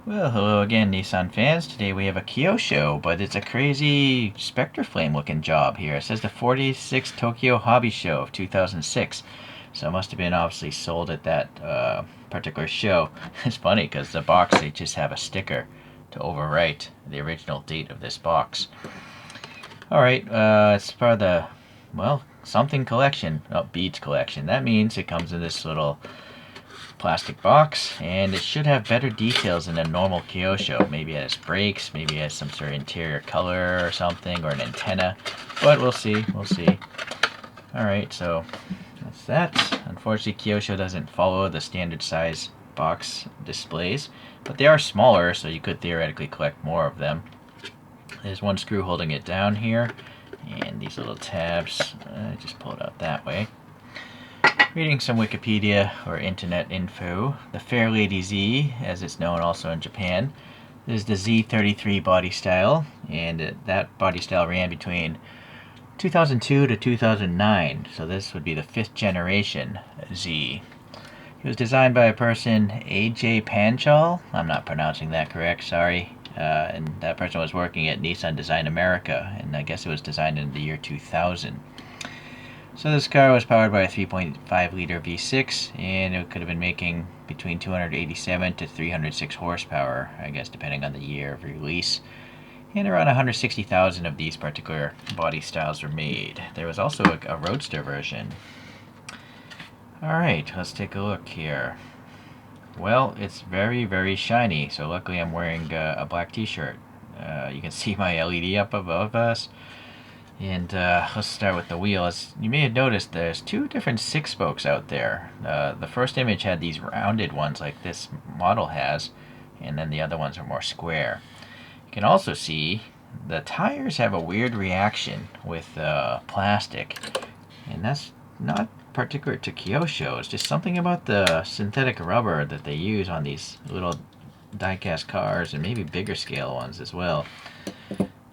Well, hello again, Nissan fans. Today we have a Kyosho, but it's a crazy Spectre Flame looking job here. It says the 46th Tokyo Hobby Show of 2006. So it must have been obviously sold at that particular show. It's funny because the box, they just have a sticker to overwrite the original date of this box. Alright, it's part of the, well, something collection. Oh, beads collection. That means it comes in this little plastic box, and it should have better details than a normal Kyosho. Maybe it has brakes, maybe it has some sort of interior color or something, or an antenna, but we'll see. Alright, so that's that. Unfortunately, Kyosho doesn't follow the standard size box displays, but they are smaller, so you could theoretically collect more of them. There's one screw holding it down here, and these little tabs, just pull it out that way. Reading some Wikipedia or internet info, the Fairlady Z, as it's known also in Japan, is the Z33 body style, and that body style ran between 2002 to 2009, so this would be the 5th generation Z. It was designed by a person, A.J. Panchal. I'm not pronouncing that correct, sorry. And that person was working at Nissan Design America, and I guess it was designed in the year 2000. So this car was powered by a 3.5 liter V6, and it could have been making between 287 to 306 horsepower, I guess depending on the year of release. And around 160,000 of these particular body styles were made. There was also a roadster version. Alright, let's take a look here. Well, it's very, very shiny, so luckily I'm wearing a black t-shirt. You can see my LED up above us. And let's start with the wheel. As you may have noticed, there's two different 6-spokes out there. The first image had these rounded ones like this model has, and then the other ones are more square. You can also see the tires have a weird reaction with plastic, and that's not particular to Kyosho. It's just something about the synthetic rubber that they use on these little diecast cars, and maybe bigger scale ones as well.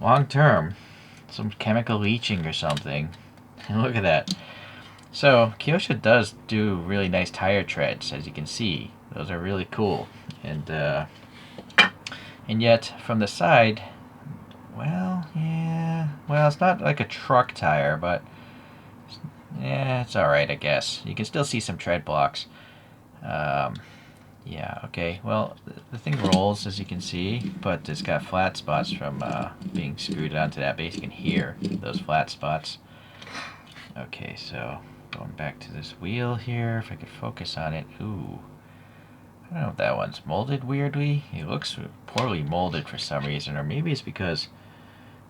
Long term, some chemical leaching or something. And look at that. So Kyosho does do really nice tire treads, as you can see. Those are really cool. And yet from the side, well, yeah, well, it's not like a truck tire, but yeah, it's all right, I guess. You can still see some tread blocks. Yeah, okay. Well, the thing rolls, as you can see, but it's got flat spots from being screwed onto that base. You can hear those flat spots. Okay, so going back to this wheel here, if I could focus on it. Ooh, I don't know if that one's molded weirdly. It looks poorly molded for some reason, or maybe it's because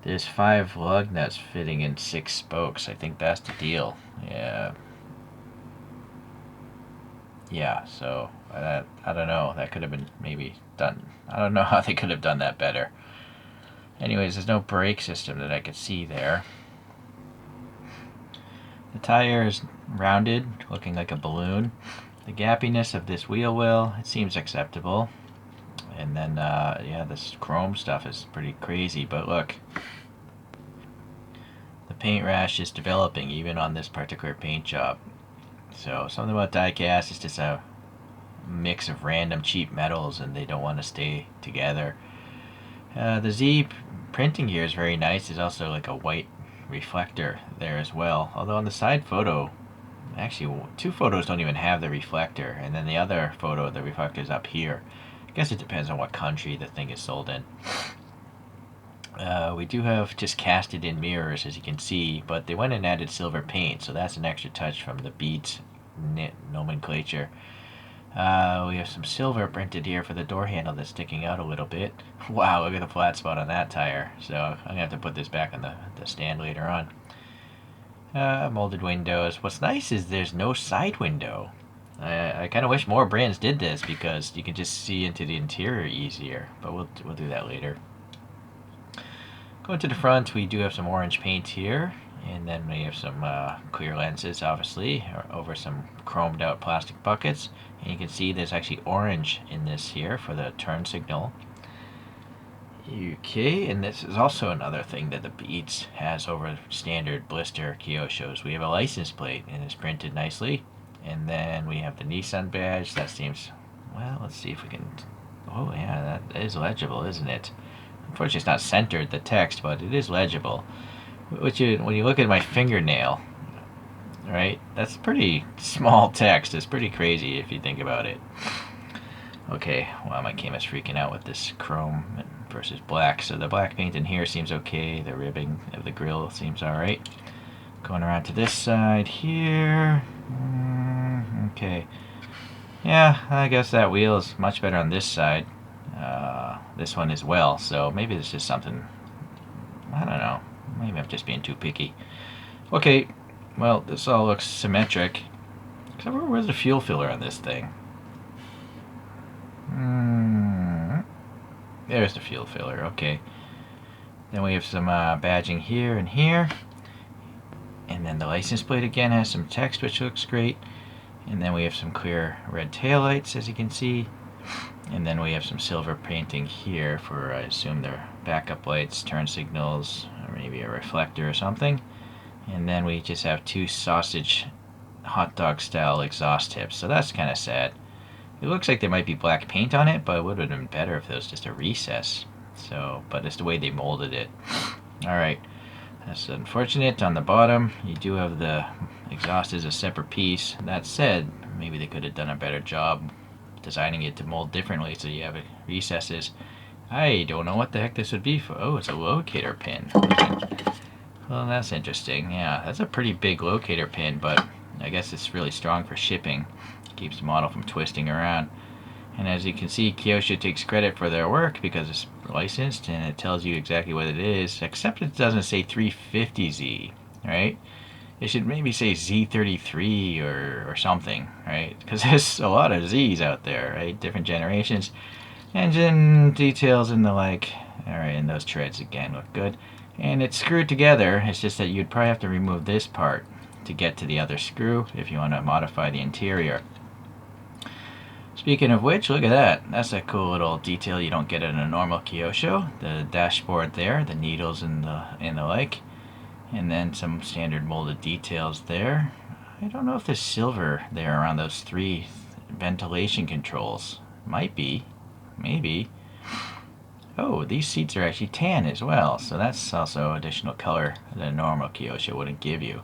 there's 5 lug nuts fitting in 6 spokes. I think that's the deal. Yeah, so I don't know. That could have been maybe done. I don't know how they could have done that better. Anyways, there's no brake system that I could see there. The tire is rounded, looking like a balloon. The gappiness of this wheel well, it seems acceptable. And then, yeah, this chrome stuff is pretty crazy, but look. The paint rash is developing even on this particular paint job. So something about diecast is just a mix of random cheap metals, and they don't want to stay together. The Z printing here is very nice. There's also like a white reflector there as well. Although on the side photo, actually 2 photos don't even have the reflector, and then the other photo, the reflector is up here. I guess it depends on what country the thing is sold in. We do have just casted in mirrors, as you can see, but they went and added silver paint, so that's an extra touch from the beads nomenclature. We have some silver printed here for the door handle that's sticking out a little bit. Wow, look at the flat spot on that tire. So I'm going to have to put this back on the stand later on. Molded windows. What's nice is there's no side window. I kind of wish more brands did this because you can just see into the interior easier, but we'll do that later. Going to the front, we do have some orange paint here, and then we have some clear lenses, obviously, over some chromed out plastic buckets. And you can see there's actually orange in this here for the turn signal. Okay, and this is also another thing that the Beats has over standard blister Kyoshos. We have a license plate, and it's printed nicely. And then we have the Nissan badge. That seems, well, let's see if we can, oh yeah, It is legible, isn't it? Unfortunately, it's not centered, the text, but it is legible. When you look at my fingernail, right, that's pretty small text. It's pretty crazy if you think about it. Okay, well, my camera's freaking out with this chrome versus black. So the black paint in here seems okay. The ribbing of the grill seems alright. Going around to this side here. Okay. Yeah, I guess that wheel is much better on this side. This one as well. So maybe it's just something, I don't know. Maybe I'm just being too picky. Okay, well, this all looks symmetric. Except where's the fuel filler on this thing? There's the fuel filler, okay. Then we have some badging here and here. And then the license plate again has some text, which looks great. And then we have some clear red taillights, as you can see. And then we have some silver painting here for, I assume, their backup lights, turn signals, or maybe a reflector or something. And then we just have two sausage hot dog style exhaust tips, so that's kind of sad. It looks like there might be black paint on it, but it would have been better if it was just a recess. So, but it's the way they molded it. Alright, that's unfortunate. On the bottom, you do have the exhaust as a separate piece. That said, maybe they could have done a better job designing it to mold differently so you have recesses. I don't know what the heck this would be for. Oh, it's a locator pin. Well, that's interesting. Yeah, that's a pretty big locator pin, but I guess it's really strong for shipping. It keeps the model from twisting around. And as you can see, Kyosho takes credit for their work because it's licensed and it tells you exactly what it is, except it doesn't say 350Z, right? It should maybe say Z33 or something, right? Because there's a lot of Z's out there, right? Different generations. Engine details and the like. Alright, and those treads again look good. And it's screwed together. It's just that you'd probably have to remove this part to get to the other screw if you want to modify the interior. Speaking of which, look at that. That's a cool little detail you don't get in a normal Kyosho. The dashboard there, the needles and the like. And then some standard molded details there. I don't know if there's silver there around those three ventilation controls. Might be. Maybe. Oh, these seats are actually tan as well, so that's also additional color that a normal Kyosho wouldn't give you.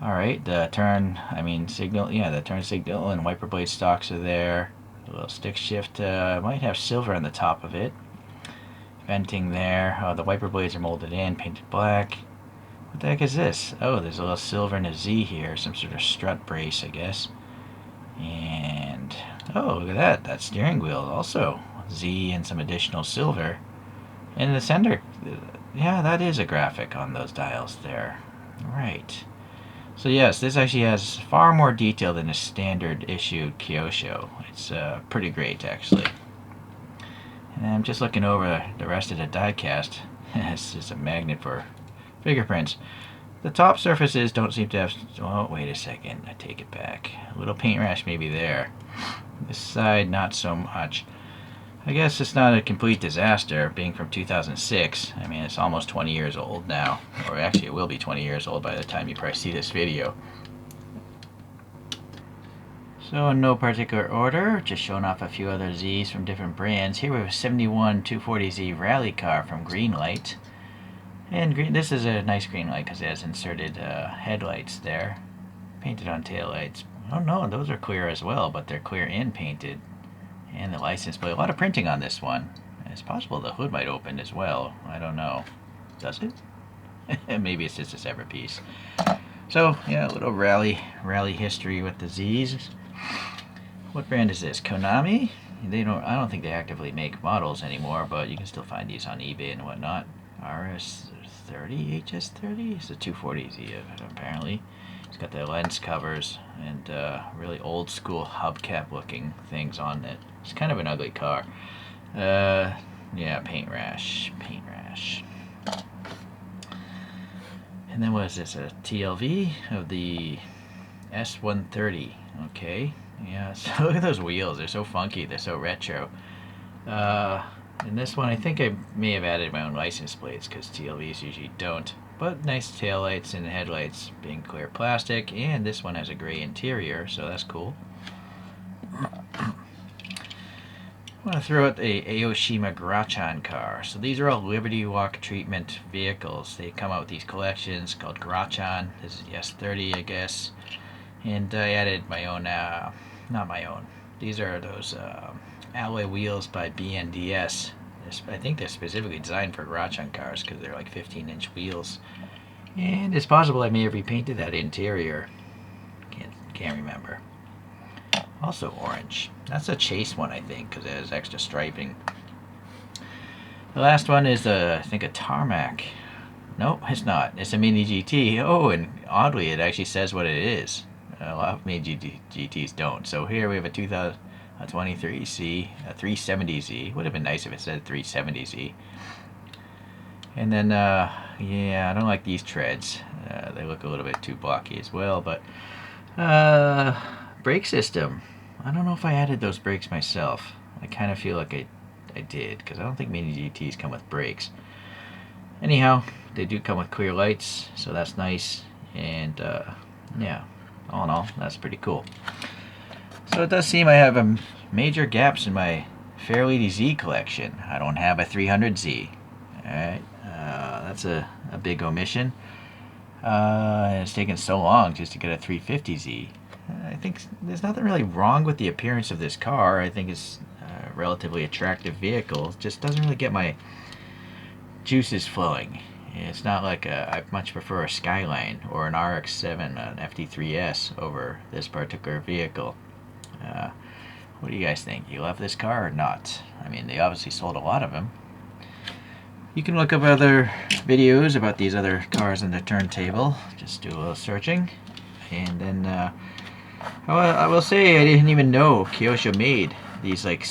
Alright, the signal, yeah, the turn signal and wiper blade stocks are there. The little stick shift might have silver on the top of it. Venting there. The wiper blades are molded in, painted black. What the heck is this? Oh, there's a little silver and a Z here, some sort of strut brace, I guess. And, oh, look at that. That steering wheel also Z and some additional silver. And the center, yeah, that is a graphic on those dials there. Right. So yes, this actually has far more detail than a standard issue Kyosho. It's pretty great, actually. And I'm just looking over the rest of the diecast. It's just a magnet for fingerprints. The top surfaces don't seem to have... Oh, wait a second. I take it back. A little paint rash maybe there. This side, not so much. I guess it's not a complete disaster, being from 2006. I mean, it's almost 20 years old now. Or actually, it will be 20 years old by the time you probably see this video. So, in no particular order, just showing off a few other Zs from different brands. Here we have a 71 240Z rally car from Greenlight. And this is a nice green light because it has inserted headlights there. Painted on taillights. Oh no, those are clear as well, but they're clear and painted. And the license plate. A lot of printing on this one. It's possible the hood might open as well. I don't know. Does it? Maybe it's just a separate piece. So, yeah, a little rally history with the Z's. What brand is this? Konami? I don't think they actively make models anymore, but you can still find these on eBay and whatnot. RS30, HS30? It's a 240Z apparently. It's got the lens covers and really old school hubcap looking things on it. It's kind of an ugly car. Yeah, paint rash. And then what is this? A TLV of the S130. Okay. Yeah, so look at those wheels. They're so funky. They're so retro. In this one, I think I may have added my own license plates because TLVs usually don't. But nice taillights and headlights being clear plastic, and this one has a gray interior, so that's cool. want to throw out the Aoshima Grachan car. So these are all Liberty Walk treatment vehicles. They come out with these collections called Grachan. This is the S30, I guess. And I added my own, not my own. These are those alloy wheels by BNDS. I think they're specifically designed for Grachan cars because they're like 15-inch wheels. And it's possible I may have repainted that interior. Can't remember. Also orange. That's a chase one, I think, because it has extra striping. The last one is, I think, a tarmac. Nope, it's not. It's a Mini GT. Oh, and oddly, it actually says what it is. A lot of Mini GTs don't. So here we have a 2023Z, a 370Z. Would have been nice if it said 370Z. And then, yeah, I don't like these treads. They look a little bit too blocky as well, but brake system. I don't know if I added those brakes myself. I kind of feel like I did, because I don't think Mini GTs come with brakes. Anyhow, they do come with clear lights, so that's nice. And yeah, all in all, that's pretty cool. So it does seem I have major gaps in my Fairlady Z collection. I don't have a 300Z. Alright, that's a big omission. It's taken so long just to get a 350Z. I think there's nothing really wrong with the appearance of this car. I think it's a relatively attractive vehicle. It just doesn't really get my juices flowing. It's not like I much prefer a Skyline or an RX-7, an FD3S over this particular vehicle. What do you guys think? You love this car or not? I mean, they obviously sold a lot of them. You can look up other videos about these other cars on the turntable. Just do a little searching. And then I will say I didn't even know Kyosho made these like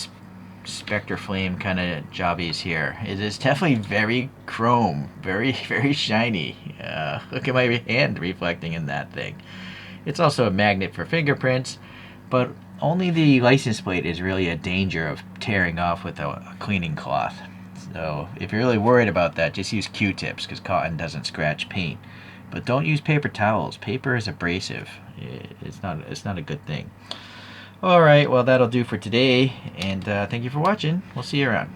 Spectre Flame kind of jobbies here. It is definitely very chrome, very shiny. Look at my hand reflecting in that thing. It's also a magnet for fingerprints, but only the license plate is really a danger of tearing off with a cleaning cloth. So if you're really worried about that, just use Q-tips because cotton doesn't scratch paint. But don't use paper towels. Paper is abrasive. It's not a good thing. Alright, well that'll do for today, and thank you for watching. We'll see you around.